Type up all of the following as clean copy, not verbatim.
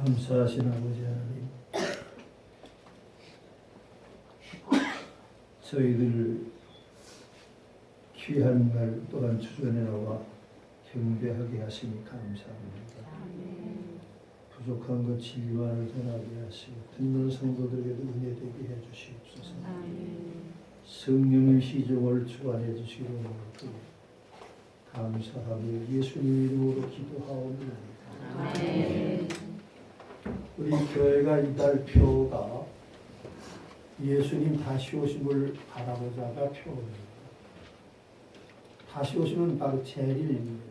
감사하신 아버지 하나님, 저희들 귀한 날 또한 주전에 나와 경배하게 하시니 감사합니다. 부족한 것 진리만을 전하게 하시고 듣는 성도들에게도 은혜 되게 해주시옵소서. 성령의 시종을 주관해 주시기로 감사하며 예수님 이름으로 기도하옵나이다. 우리 교회가 이달 표가 예수님 다시 오심을 바라보자가 표입니다. 다시 오심은 바로 재림입니다.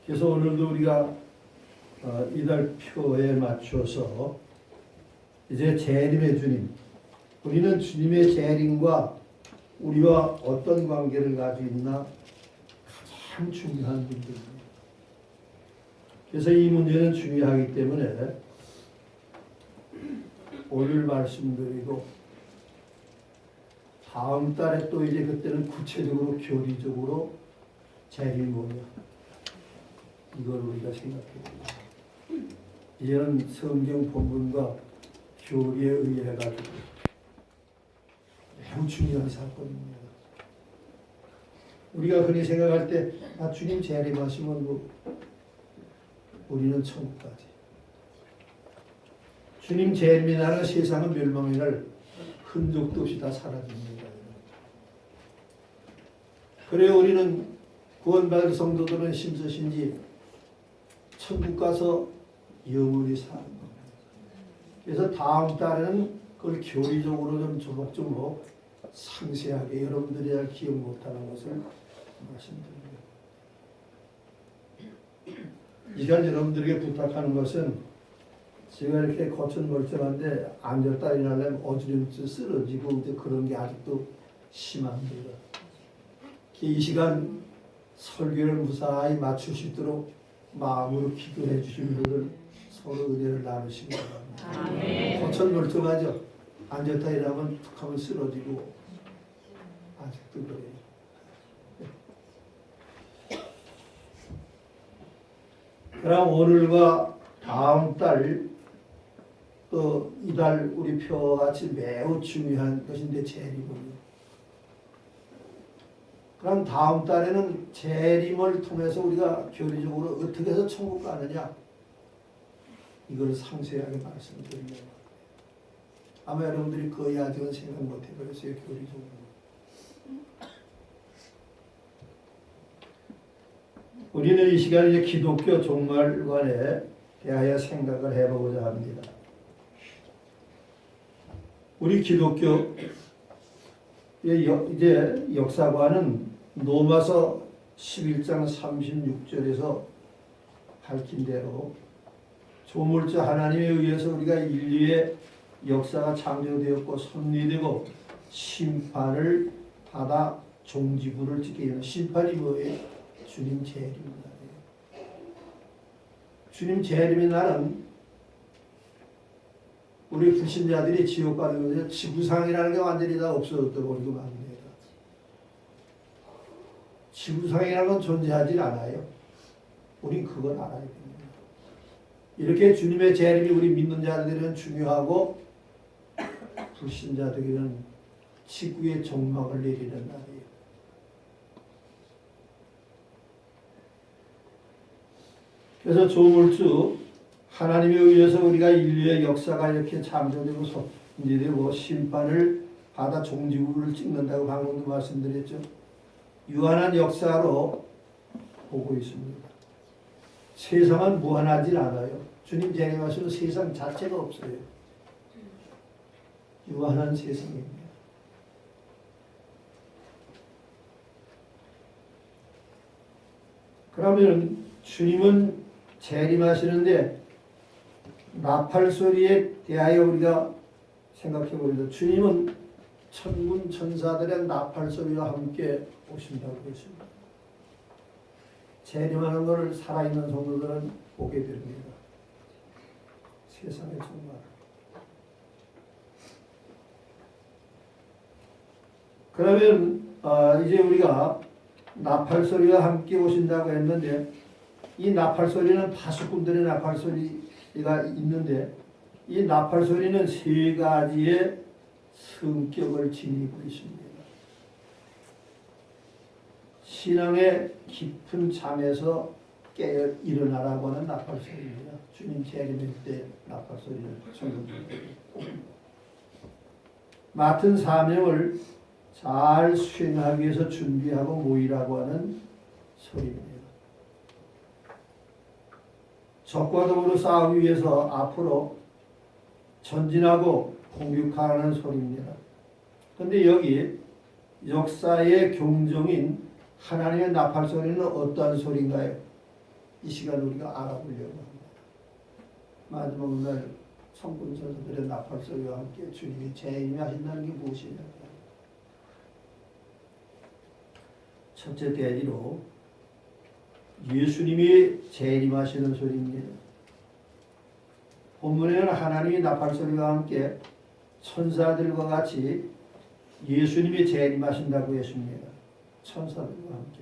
그래서 오늘도 우리가 이달 표에 맞춰서 이제 재림의 주님, 우리는 주님의 재림과 우리와 어떤 관계를 가지고 있나 가장 중요한 문제입니다. 그래서 이 문제는 중요하기 때문에 오늘 말씀드리고 다음 달에 또 이제 그때는 구체적으로 교리적으로 재림이 뭐냐 이걸 우리가 생각해야 됩니다. 이제는 성경 본문과 교리에 의해 가지고 매우 중요한 사건입니다. 우리가 흔히 생각할 때 주님 재림하시면 우리는 천국까지. 주님 재림이 나는 세상은 멸망이 날 흔적도 없이 다 사라집니다. 그래 우리는 구원받을 성도들은 심서신지 천국 가서 영원히 사는 겁니다. 그래서 다음 달에는 그걸 교리적으로 좀 조목조목 상세하게 여러분들이 잘 기억 못하는 것을 말씀드립니다. 이 시간 여러분들에게 부탁하는 것은 제가 이렇게 겉은 멀쩡한데 앉았다 일어나려면 어지럼증 쓰러지고 이제 그런 게 아직도 심합니다. 이 시간 설교를 무사히 마칠 수 있도록 마음으로 기도해 주신 분들 서로 은혜를 나누시기 바랍니다. 겉은 멀쩡하죠? 앉았다 일어나면 툭 하면 쓰러지고 아직도 그래요. 그럼 오늘과 다음 달 또 이달 우리 표같이 매우 중요한 것인데 재림이요. 그럼 다음 달에는 재림을 통해서 우리가 교리적으로 어떻게 해서 천국 가느냐 이걸 상세하게 말씀드리려고 합니다. 아마 여러분들이 거의 아직은 생각 못 해버렸어요. 교리적으로. 우리는 이 시간에 기독교 종말관에 대하여 생각을 해보고자 합니다. 우리 기독교 이제 역사관은 로마서 11장 36절에서 밝힌 대로 조물주 하나님에 의해서 우리가 인류의 역사가 창조되었고 섭리되고 심판을 받아 종지부를 찍게 되는 심판이 뭐예요? 주님 재림의 날이에요. 주님 재림의 날은 우리 불신자들이 지옥 가는 것은 지구상이라는 게 완전히 다 없어졌다고 버리고 맙니다. 지구상이라는 건 존재하지 않아요. 우린 그걸 알아야 됩니다. 이렇게 주님의 재림이 우리 믿는 자들에게는 중요하고 불신자들에게는 지구의 종막을 내리는 날이에요. 그래서 조물주 하나님에 의해서 우리가 인류의 역사가 이렇게 창조되고 섭리되고 심판을 받아 종지부를 찍는다고 방금도 말씀드렸죠. 유한한 역사로 보고 있습니다. 세상은 무한하지 않아요. 주님 재림하시면 세상 자체가 없어요. 유한한 세상입니다. 그러면 주님은 재림하시는데 나팔 소리에 대하여 우리가 생각해 보리다. 주님은 천군 천사들의 나팔 소리와 함께 오신다고 했습니다. 재림하는 것을 살아있는 성도들은 보게 됩니다. 세상의 종말. 그러면 이제 우리가 나팔 소리와 함께 오신다고 했는데 이 나팔 소리는 파수꾼들의 나팔 소리가 있는데 이 나팔 소리는 세 가지의 성격을 지니고 있습니다. 신앙의 깊은 잠에서 깨어 일어나라고 하는 나팔 소리입니다. 주님 재림일 때 나팔 소리를 청중들에게 맡은 사명을 잘 수행하기 위해서 준비하고 모이라고 하는 소리입니다. 적과 더불어 싸우기 위해서 앞으로 전진하고 공격하라는 소리입니다. 그런데 여기 역사의 경종인 하나님의 나팔 소리는 어떠한 소리인가요? 이 시간 우리가 알아보려고 합니다. 마지막 날 성군 선수들의 나팔 소리와 함께 주님이 재림하신다는 게 무엇이냐? 첫째 대지로 예수님이 재림하시는 소리입니다. 본문에는 하나님이 나팔 소리와 함께 천사들과 같이 예수님이 재림하신다고 했습니다. 천사들과 함께.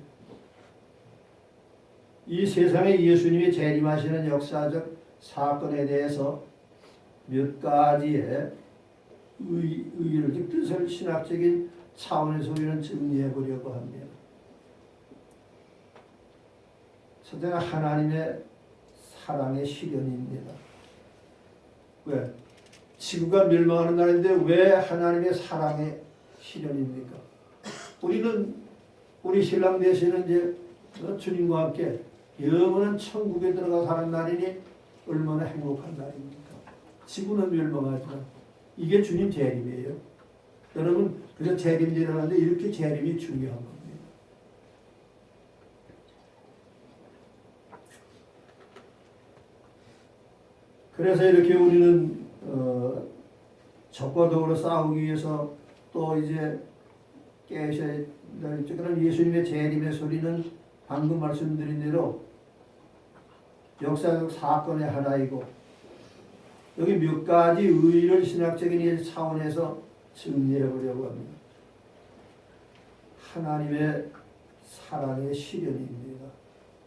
이 세상에 예수님이 재림하시는 역사적 사건에 대해서 몇 가지의 의의를 뜻을 신학적인 차원에서 우리는 정리해 보려고 합니다. 첫째는 하나님의 사랑의 실현입니다. 왜? 지구가 멸망하는 날인데 왜 하나님의 사랑의 실현입니까? 우리 신랑 되시는 이제 주님과 함께 영원한 천국에 들어가 사는 날이니 얼마나 행복한 날입니까? 지구는 멸망하지만 이게 주님 재림이에요. 여러분 그래서 재림이 일어나는데 이렇게 재림이 중요한 겁니다. 그래서 이렇게 우리는 적과 더불어 싸우기 위해서 또 이제 깨셔야 되겠죠. 그럼 예수님의 재림의 소리는 방금 말씀드린 대로 역사적 사건의 하나이고 여기 몇 가지 의의를 신학적인 차원에서 정리해 보려고 합니다. 하나님의 사랑의 실현입니다.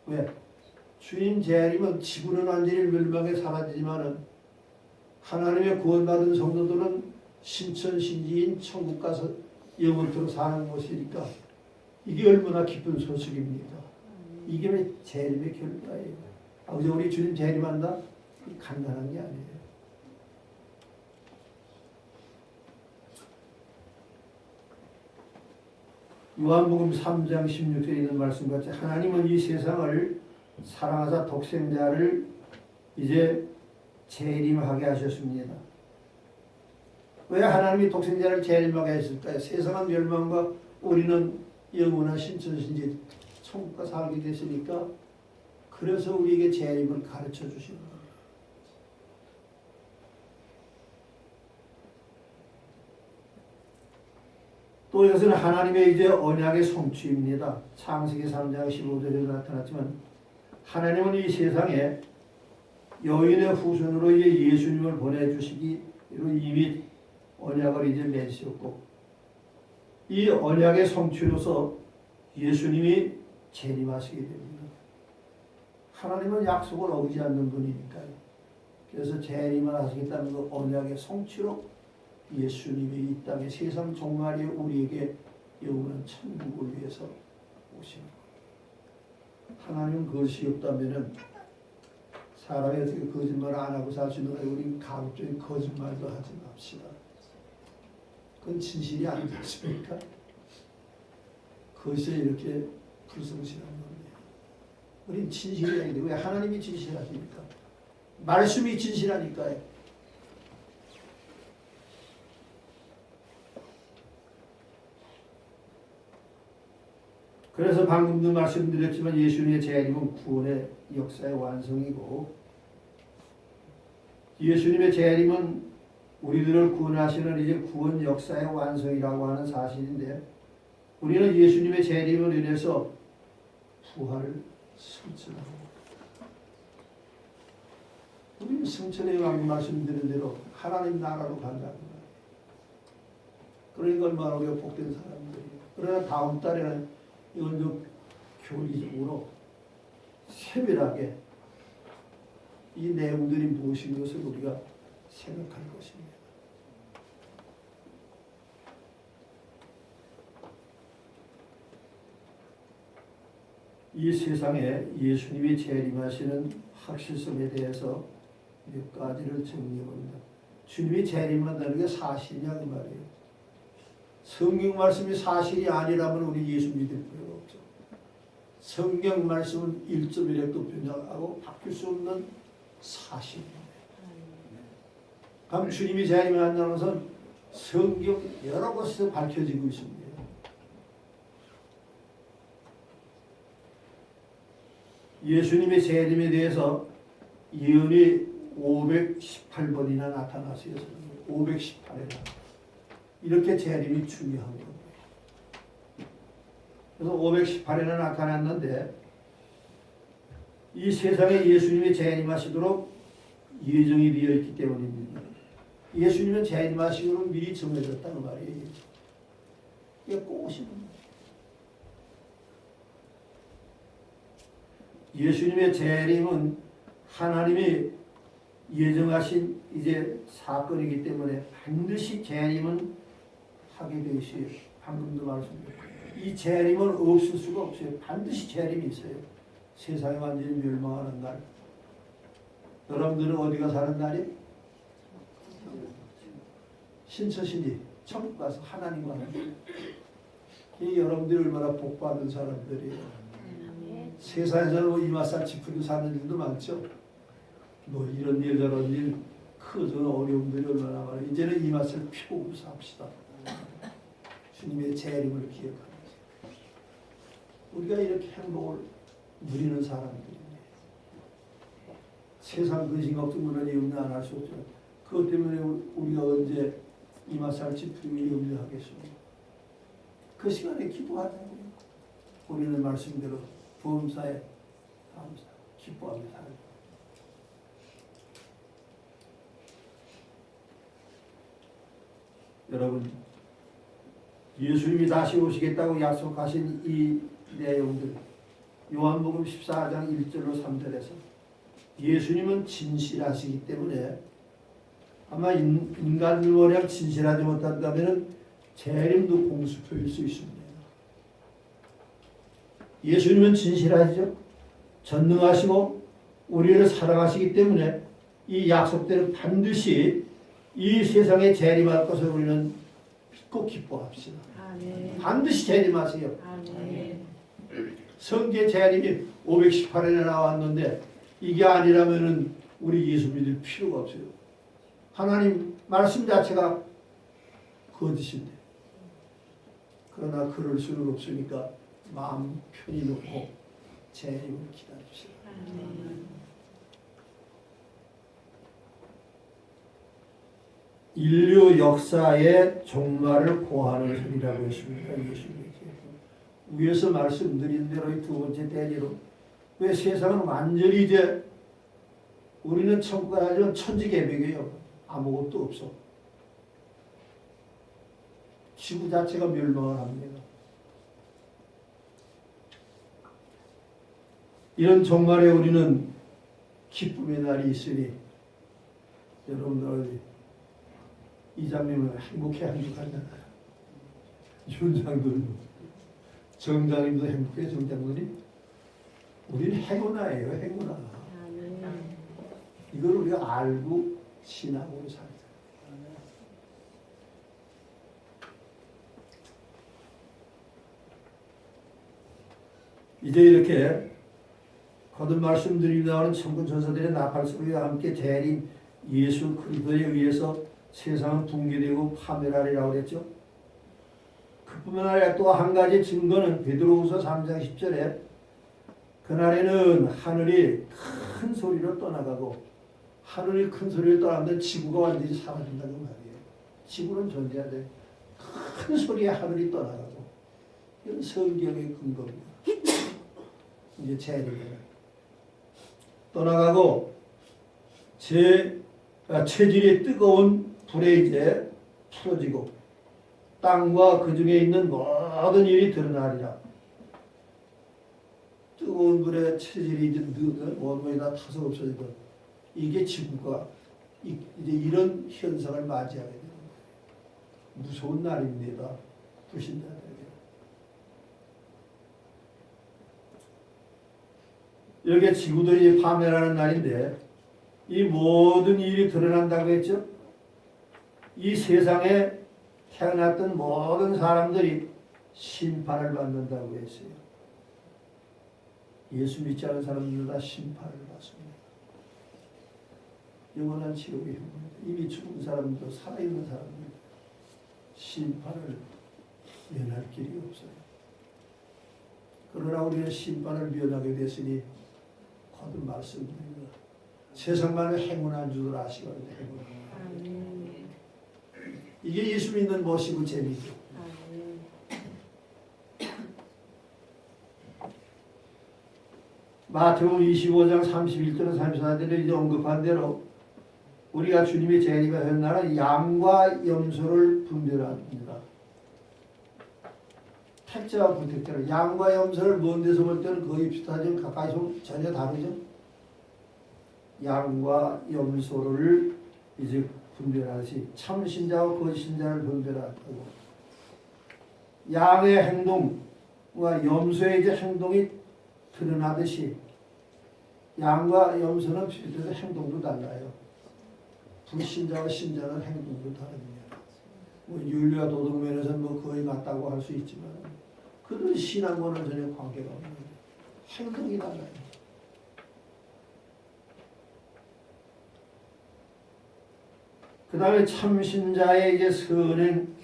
왜? 주님 재림은 지구는 완전히 멸망에 사라지지만은 하나님의 구원받은 성도들은 신천신지인 천국 가서 영원토록 사는 것이니까 이게 얼마나 기쁜 소식입니다. 이게 왜 재림의 결과예요. 아버지 우리 주님 재림한다? 간단한 게 아니에요. 요한복음 3장 16절에 있는 말씀같이 하나님은 이 세상을 사랑하사 독생자를 이제 재림하게 하셨습니다. 왜 하나님이 독생자를 재림하게 했을까요? 세상은 멸망과 우리는 영원한 신천신지 천국과 살게 됐으니까 그래서 우리에게 재림을 가르쳐 주시는 겁니다. 또 이것은 하나님의 이제 언약의 성취입니다. 창세기 3장 15절에 나타났지만 하나님은 이 세상에 여인의 후손으로 이제 예수님을 보내주시기로 이미 언약을 이제 맺으셨고 이 언약의 성취로서 예수님이 재림하시게 됩니다. 하나님은 약속을 어기지 않는 분이니까요. 그래서 재림을 하시겠다는 그 언약의 성취로 예수님이 이 땅에 세상 종말에 우리에게 영원한 천국을 위해서 오시는 거예요. 하나님은 그것이 없다면은 사람이 어떻게 거짓말을 안 하고 살 수 있는 거예요? 우리 가급적인 거짓말도 하지 맙시다. 그건 진실이 아니지 않습니까? 그것이 이렇게 불성실한 겁니다. 우린 진실이 아닌데 왜 하나님이 진실하십니까? 말씀이 진실하니까요. 그래서 방금도 말씀드렸지만 예수님의 재림은 구원의 역사의 완성이고 예수님의 재림은 우리들을 구원하시는 이제 구원 역사의 완성이라고 하는 사실인데 우리는 예수님의 재림을 인해서 부활을 성취하고 우리는 성천의 왕이 말씀드린 대로 하나님 나라로 간다는 거예요. 그러니까 얼마나 우리가 복된 사람들이에요. 그러나 다음 달에는 이건 좀 교리적으로 세밀하게 이 내용들이 무엇인 것을 우리가 생각할 것입니다. 이 세상에 예수님이 재림하시는 확실성에 대해서 몇 가지를 정리해봅니다. 주님이 재림한다는 게 사실이냐 그 말이에요. 성경 말씀이 사실이 아니라면 우리 예수 믿을 필요가 없죠. 성경 말씀은 1.1핵도 변형하고 바뀔 수 없는 사실입니다. 그럼 주님이 재림한다는 것은 성경 여러 곳에서 밝혀지고 있습니다. 예수님의 재림에 대해서 예언이 518번이나 나타났어요. 518회나. 이렇게 재림이 중요한 겁니다. 그래서 518회나 나타났는데 이 세상에 예수님이 재림하시도록 예정이 되어 있기 때문입니다. 예수님은 재림하시기로 미리 정해졌다는 말이에요. 이게 꼭 오시는 거예요. 예수님의 재림은 하나님이 예정하신 이제 사건이기 때문에 반드시 재림은 하게 되어 있어요. 방금도 말씀드렸고 이 재림은 없을 수가 없어요. 반드시 재림이 있어요. 세상이 완전히 멸망하는 날. 여러분들은 어디가 사는 날이? 신처신이 천국 가서 하나님과 이 여러분들이 얼마나 복받은 사람들이에요. 세상에서는 뭐 이마살 짚고 사는 일도 많죠. 뭐 이런 일 저런 일 크던 어려움들이 얼마나 많아요. 이제는 이마살 피고 삽시다. 주님의 재림을 기억하면서 우리가 이렇게 행복을 누리는 사람들입니다. 세상 근심 걱정보다는 염려 안 할 수 없죠. 그것 때문에 우리가 언제 이마살 짚고 염려하겠습니까? 그 시간에 기도하자고요. 우리는 말씀대로 보험사에 감사, 기뻐하며 살고. 여러분, 예수님이 다시 오시겠다고 약속하신 이 내용들, 요한복음 14장 1절로 3절에서 예수님은 진실하시기 때문에 아마 인간들보다 진실하지 못한다면 재림도 공수표일 수 있습니다. 예수님은 진실하시죠. 전능하시고 우리를 사랑하시기 때문에 이 약속대로 반드시 이 세상에 재림할 것을 우리는 믿고 기뻐합시다. 아멘. 반드시 재림하세요. 아멘. 성경의 재림이 518년에 나왔는데 이게 아니라면은 우리 예수 믿을 필요가 없어요. 하나님 말씀 자체가 거짓인데 그러나 그럴 수는 없으니까 마음 편히 놓고 재림을 기다립시다. 인류 역사의 종말을 고하는 소리라고 했습니다. 예수님께서 위에서 말씀드린 대로 이 두 번째 대지로 왜 세상은 완전히 이제 우리는 천국에 가면 천지개벽이에요. 아무것도 없어. 지구 자체가 멸망을 합니다. 이런 종말에 우리는 기쁨의 날이 있으니 여러분들 이장님은 행복하잖아요. 윤장도 정장님도 행복해. 정장님 우리는 행운아예요. 행운아. 이걸 우리가 알고 신앙으로 살자. 이제 이렇게 거듭 말씀드리고 나오는 천군 천사들의 나팔 소리와 함께 재림 예수 그리스도에 의해서 세상은 붕괴되고 파멸하리라고 그랬죠. 그뿐만 아니라 또 한 가지 증거는 베드로후서 3장 10절에 그날에는 하늘이 큰 소리로 떠나가고 하늘이 큰 소리로 떠나면 지구가 완전히 사라진다는 말이에요. 지구는 존재하되 큰 소리에 하늘이 떠나가고 이건 성경의 근거입니다. 이제 재림에 떠나가고 체질이 뜨거운 불에 이제 풀어지고 땅과 그 중에 있는 모든 일이 드러나리라. 뜨거운 불에 체질이 이제 원문이 다 타서 없어지고 이게 지구가 이제 이런 현상을 맞이하게 되는 거예요. 무서운 날입니다. 불신자들에게. 여기에 지구들이 파멸하는 날인데 이 모든 일이 드러난다고 했죠. 이 세상에 태어났던 모든 사람들이 심판을 받는다고 했어요. 예수 믿지 않은 사람들은 다 심판을 받습니다. 영원한 지옥의 형벌입니다. 이미 죽은 사람도 살아있는 사람도 심판을 면할 길이 없어요. 그러나 우리는 심판을 면하게 됐으니 거듭 말씀드립니다. 세상만을 행운한 줄 아시거든요. 이게 예수 믿는 멋이고 재미죠. 마태복음 25장 31절로 34절에 이제 언급한 대로 우리가 주님의 재림에 한 날은 양과 염소를 분별합니다. 택자와 불택자를 양과 염소를 먼 데서 볼 때는 거의 비슷하지만 가까이서 전혀 다르죠. 양과 염소를 이제 분별하듯이 참신자와 거짓신자를 분별하고 양의 행동과 염소의 이제 행동이 드러나듯이 양과 염소는 비슷해서 행동도 달라요. 불신자와 신자는 행동도 다릅니다. 뭐 윤리와 도덕 면에서는 뭐 거의 맞다고 할 수 있지만 그들은 신앙과는 전혀 관계가 없는데 행동이 달라요. 그 다음에 참신자의 이제 선한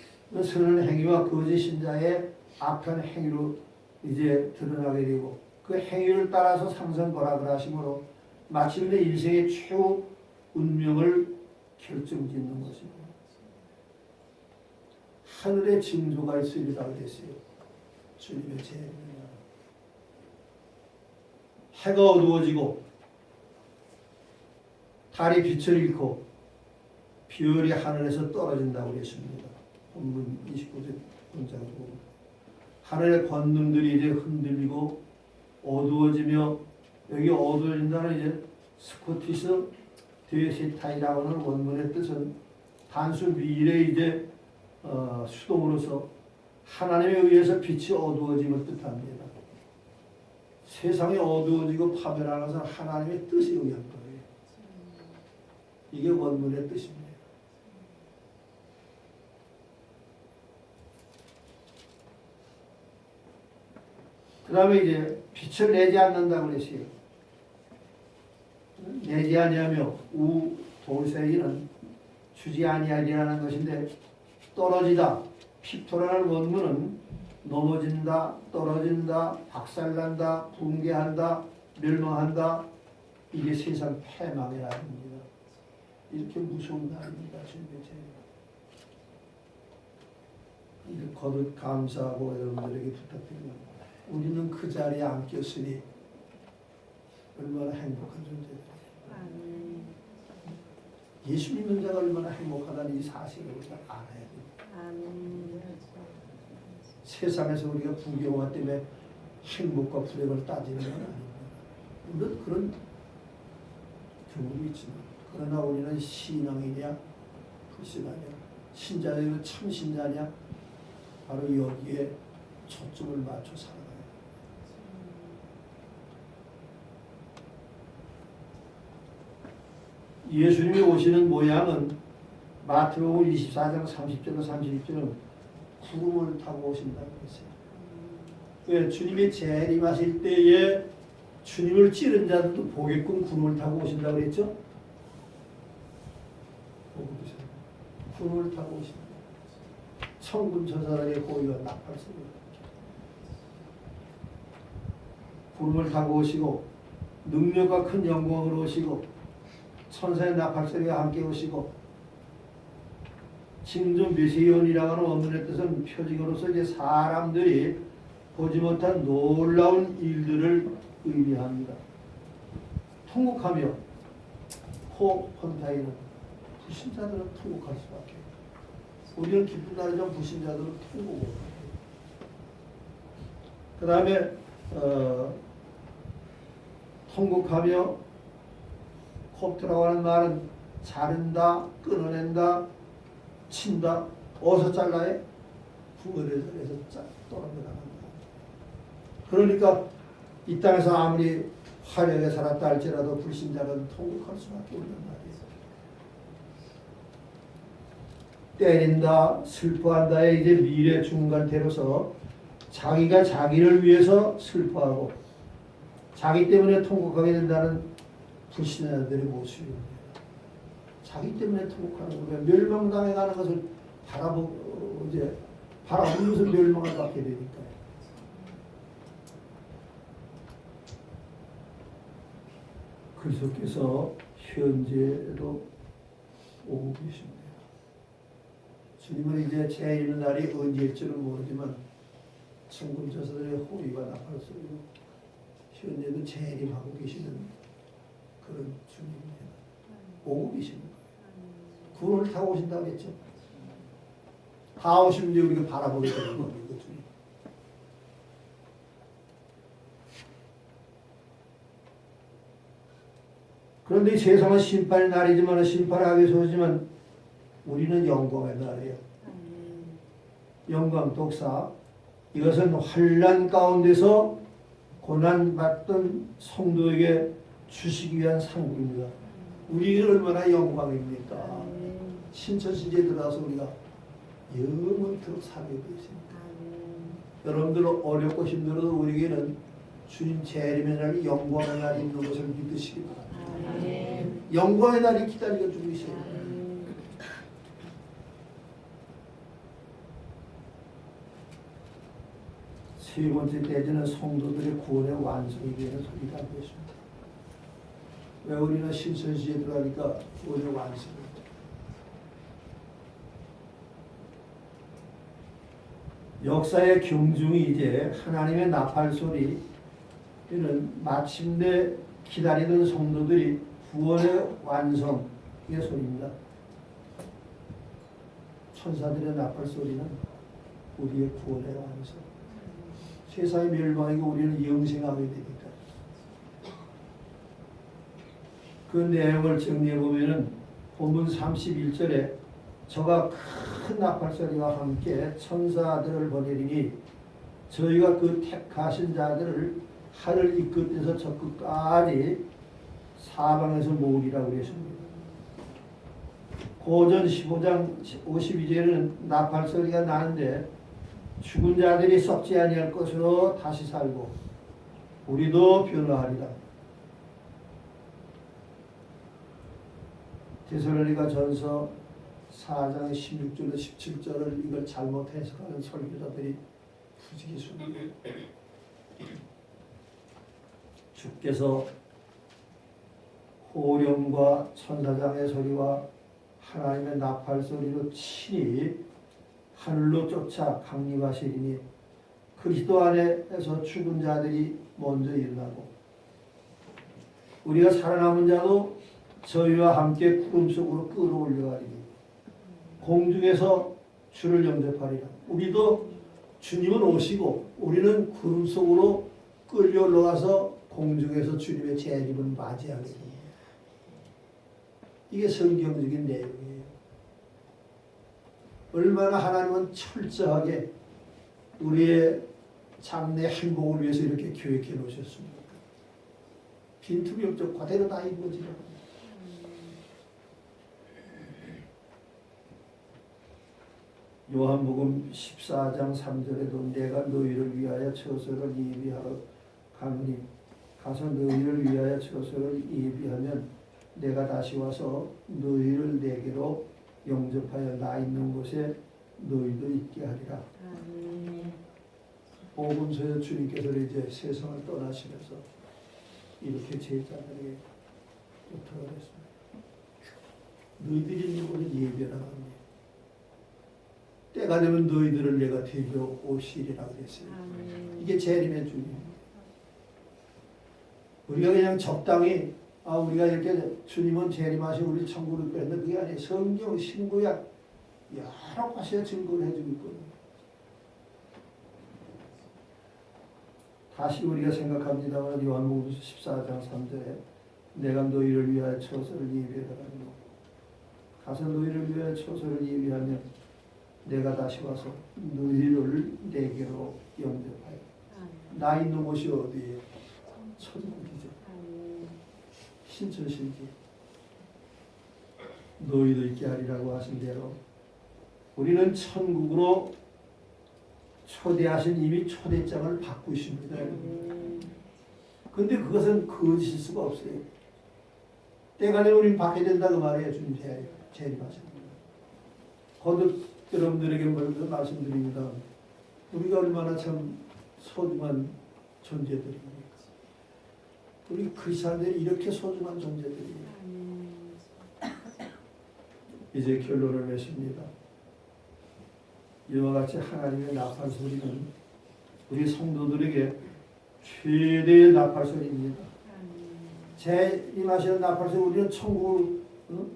행위와 거짓 신자의 악한 행위로 이제 드러나게 되고 그 행위를 따라서 상승거락을 하심으로 마침내 인생의 최후 운명을 결정짓는 것입니다. 하늘에 징조가 있으리라 그랬어요. 주님의 재림입니다. 해가 어두워지고 달이 빛을 잃고 별이 하늘에서 떨어진다고 그랬습니다. 본문 29절 문장을 보면 하늘의 권능들이 이제 흔들리고 어두워지며 여기 어두워진다는 이제 스코티스 데세타이라고 하는 원문의 뜻은 단순 미래의 이제 수동으로서 하나님에 의해서 빛이 어두워짐을 뜻합니다. 세상이 어두워지고 파멸하는 것은 하나님의 뜻에 의한 거예요. 이게 원문의 뜻입니다. 그 다음에 이제 빛을 내지 않는다고 그랬어요. 내지 아니하며 우도세이는 주지 아니하리라는 것인데 떨어지다, 피토라는 원문은 넘어진다, 떨어진다, 박살난다, 붕괴한다, 멸망한다. 이게 세상 패망의 날입니다. 이렇게 무서운 날입니다. 주님의 재림. 거듭 감사하고 여러분들에게 부탁드립니다. 우리는 그 자리에 앉겼으니 얼마나 행복한 존재들이에요. 예수 믿는 자가 얼마나 행복하다는 이 사실을 우리가 알아야 됩니다. 세상에서 우리가 부귀영화 때문에 행복과 불행을 따지는 건 아닙니다. 물론 그런 경우도 있지만 그러나 우리는 신앙이냐 불신하냐 신자냐 참신자냐 바로 여기에 초점을 맞춰 살아가요. 예수님이 오시는 모양은 마태복음 24장 30절로 32절은 구름을 타고 오신다고 했어요. 왜? 주님이 재림하실 때에 주님을 찌른 자들도 보게끔 구름을 타고 오신다고 그랬죠? 구름을 타고 오신다. 천군 천사들의 고유와 나팔 소리. 구름을 타고 오시고 능력과 큰 영광으로 오시고 천사의 나팔 소리와 함께 오시고 징조 메시온이라고 하는 원문의 뜻은 표징으로서 이제 사람들이 보지 못한 놀라운 일들을 의미합니다. 통곡하며 혼타이는 불신자들은 통곡할 수밖에 없어요. 우리는 기쁜 날이지만 불신자들은 통곡을 해요. 그 다음에 통곡하며 콥트라고 하는 말은 자른다, 끊어낸다, 친다. 어디서 잘라해? 부어에서 떨어져나간다. 그러니까 이 땅에서 아무리 화려하게 살았다 할지라도 불신자는 통곡할 수밖에 없는 말이에요. 때린다, 슬퍼한다의 이제 미래 중간태로서 자기가 자기를 위해서 슬퍼하고 자기 때문에 통곡하게 된다는 불신자들의 모습입니다. 자기 때문에 통곡하는 거예요. 멸망당해 가는 것을 바라보면서 멸망을 받게 되니까요. 그리스도께서 현재도 오고 계십니다. 주님은 이제 재림의 날이 언제일지는 모르지만 천군 저사들의 호의와 나팔 소리로 현재도 재림하고 계시는 그런 주님입니다. 오고 계십니다. 구원을 타고 오신다고 했죠. 다 오시면 이제 우리가 바라보게 되는 겁니다. 주님. 그런데 이 세상은 심판의 날이지만 심판하기 위해서 오지만 우리는 영광의 날이에요. 영광 독사. 이것은 환난 가운데서 고난받던 성도에게 주시기 위한 상급입니다. 우리는 얼마나 영광입니까? 신천시대에 들어와서 우리가 영원토록 살게 되었습니다. 여러분들 어렵고 힘들어도 우리에게는 주님 재림의 날이 영광의 날이 있는 것을 믿으시기 바랍니다. 영광의 날이 기다리고 주고 있어요. 세 번째 대지는 성도들의 구원의 완성이 되는 소리가 되었습니다. 왜 우리는 신천시에 들어가니까 구원의 완성입니다. 역사의 경중이 이제 하나님의 나팔 소리는 마침내 기다리던 성도들이 구원의 완성의 소리입니다. 천사들의 나팔 소리는 우리의 구원의 완성. 세상의 멸망이고 우리는 영생하게 되니까. 그 내용을 정리해 보면은 본문 31절에 저가 큰 나팔 소리와 함께 천사들을 보내리니 저희가 그 택하신 자들을 하늘 이 끝에서 저 끝까지 사방에서 모으리라고 그랬습니다. 고전 15장 52절에는 나팔 소리가 나는데 죽은 자들이 썩지 아니할 것으로 다시 살고 우리도 변화하리라. 데살로니가 전서 4장 16절로 17절을 이걸 잘못 해석하는 설교자들이 부지기수입니다. 주께서 호령과 천사장의 소리와 하나님의 나팔 소리로 친히 하늘로 쫓아 강림하시리니 그리스도 안에서 죽은 자들이 먼저 일어나고 우리가 살아남은 자도 저희와 함께 구름 속으로 끌어올려가리니 공중에서 주를 영접하리라. 우리도 주님은 오시고 우리는 구름 속으로 끌려 올라가서 공중에서 주님의 재림을 맞이하리니 이게 성경적인 내용이에요. 얼마나 하나님은 철저하게 우리의 장래 행복을 위해서 이렇게 계획해 놓으셨습니까? 빈틈이 없죠. 그대로 다 이루어지라고. 요한복음 14장 3절에도 내가 너희를 위하여 처소를 예비하러 가노니 가서 너희를 위하여 처소를 예비하면 내가 다시 와서 너희를 내게로 영접하여 나 있는 곳에 너희도 있게 하리라. 복음서에 주님께서 이제 세상을 떠나시면서 이렇게 제자들에게 부탁을 했습니다. 너희들이 있는 곳을 예비하라 합니다. 때가 되면 너희들을 내가 데리러 오시리라 그랬어요. 이게 재림의 주님입니다. 우리가 그냥 적당히 우리가 이렇게 주님은 재림하시고 우리 천국을 빼는데 그게 아니에요. 성경, 신구약 여러 가지가 증거를 해주고 있거든요. 다시 우리가 생각합니다만 요한복음 14장 3절에 내가 너희를 위하여 처소를 예비하라고 가서 너희를 위하여 처소를 예비하면 내가 다시 와서 너희를 내게로 영접하여 나 있는 곳이 어디에 천국이죠. 신천실기 너희도 있게 하리라고 하신 대로 우리는 천국으로 초대하신 이미 초대장을 받고 있습니다. 근데 그것은 거짓일 수가 없어요. 때가 되면 우리는 받게 된다고 말해요. 주님 재림하십니다. 거듭 여러분들에게 먼저 말씀드립니다. 우리가 얼마나 참 소중한 존재들입니까? 우리 크리스천들이 이렇게 소중한 존재들이에요. 이제 결론을 맺습니다. 이와 같이 하나님의 나팔 소리는 우리 성도들에게 최대의 나팔 소리입니다. 재림하시는 나팔 소리, 우리는 천국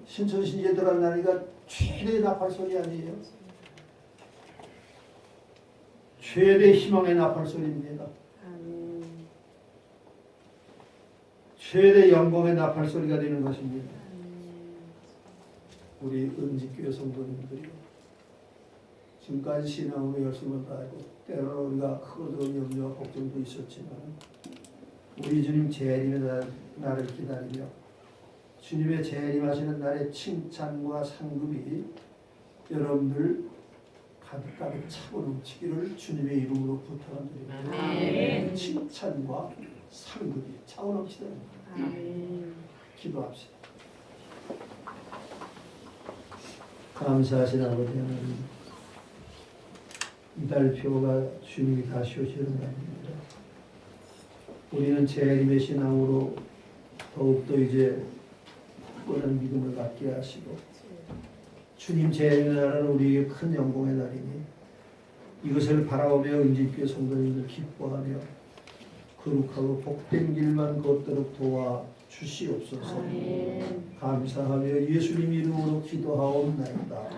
신천신지에 들어간다니까 최대의 나팔 소리 아니에요? 최대 희망의 나팔 소리입니다. 최대 영광의 나팔 소리가 되는 것입니다. 우리 은직교회 성도님들이 지금까지 신앙으로 열심을 다하고 때로는 우리가 크고 작은 염려와 걱정도 있었지만 우리 주님 재림의 날을 기다리며 주님의 재림하시는 날의 칭찬과 상급이 여러분들 가득가득 차고 넘치기를 주님의 이름으로 부탁드립니다. 칭찬과 상급이 차고 넘치도록 기도합시다. 감사하신 아버지 하나님, 이달표가 주님이 다시 오시는 날입니다. 우리는 재림의 신앙으로 더욱더 이제 굳건한 믿음을 갖게 하시고 주님 재림의 날은 우리에게 큰 영광의 날이니 이것을 바라보며 은직교회 성도님들 기뻐하며 거룩하고 복된 길만 걷도록 도와 주시옵소서. 감사하며 예수님 이름으로 기도하옵나이다.